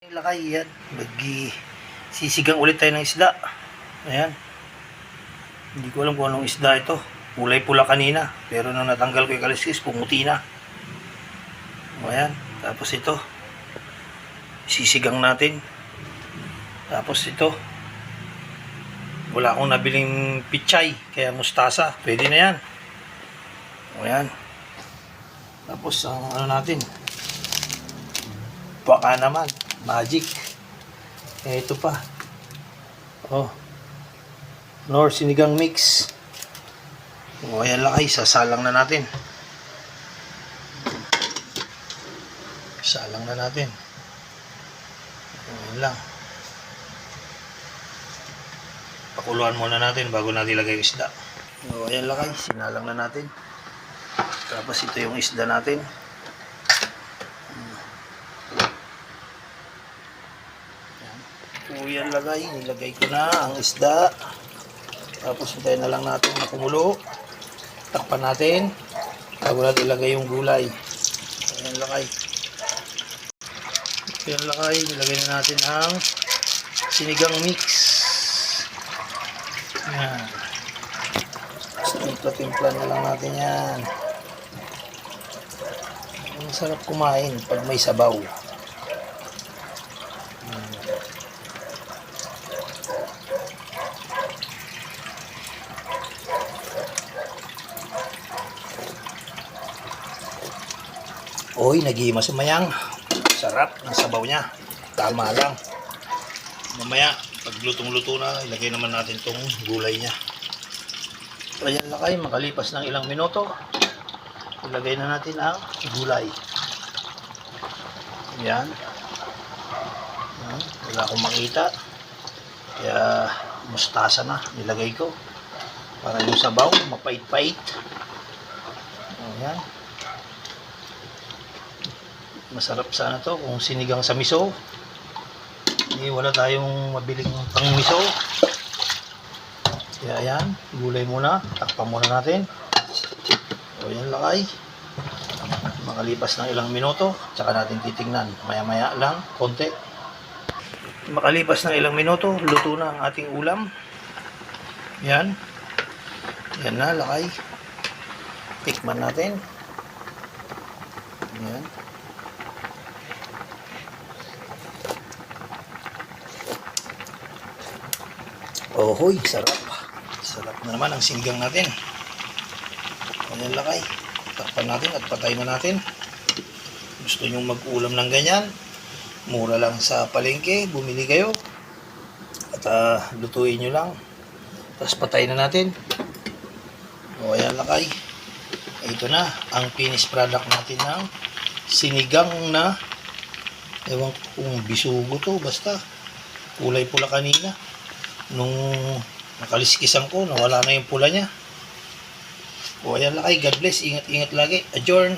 Lakay yan. Sisigang ulit tayo ng isda. Ayan. Hindi ko alam kung anong isda ito. Kulay pula kanina. Pero nung natanggal ko yung kaliskis, pumuti na. Ayan. Tapos ito. Sisigang natin. Tapos ito. Wala akong nabiling pichay. Kaya mustasa. Pwede na yan. Ayan. Tapos ang ano natin. Baka naman. Magic. Ito pa. Oh. Nor sinigang mix. O ayan lang ay sasalang na natin. Salang na natin. Ayan lang. Pakuluan muna natin bago natin ilagay yung isda. O ayan lang ay sinalang na natin. Tapos ito yung isda natin. Yan lagay, nilagay ko na ang isda. Tapos hintayin na lang natin na kumulo. Takpan natin bago natin ilagay yung gulay. Ayan lagay. Ayan lagay, nilagay na natin ang sinigang mix. Ayan. Timpla-timpla na lang natin yan. Masarap kumain pag may sabaw. Oy, nag-iimas sumayang. Sarap ng sabaw niya. Tama lang. Mamaya, pag lutong-luto na, ilagay naman natin tong gulay niya. Ayan na kayo, makalipas ng ilang minuto, ilagay na natin ang gulay. Ayan. Wala akong makita. Kaya, mustasa na, nilagay ko. Para yung sabaw, mapait-pait. Ayan. Masarap sana to kung sinigang sa miso. Wala tayong mabiling pang miso. Kaya ayan, gulay muna. Takpan muna natin. O yan lakay. Makalipas ng ilang minuto, tsaka natin titingnan. Maya-maya lang, konti. Makalipas ng ilang minuto, luto na ang ating ulam. Yan. Yan na lakay. Tikman natin. Yan. Ohoy, sarap. Sarap na naman ang sinigang natin. Ayan lakay. Takpan natin at patay na natin. Gusto nyo mag-ulam ng ganyan? Mura lang sa palengke. Bumili kayo. At lutuin nyo lang. Tapos patay na natin. O ayan lakay. Ito na ang finished product natin ng sinigang na ewan ko kung bisugo to. Basta kulay pula kanina. Nung nakaliskisan ko, nawala na yung pula niya. O ayan lakay, God bless, ingat-ingat lagi. Adjourn.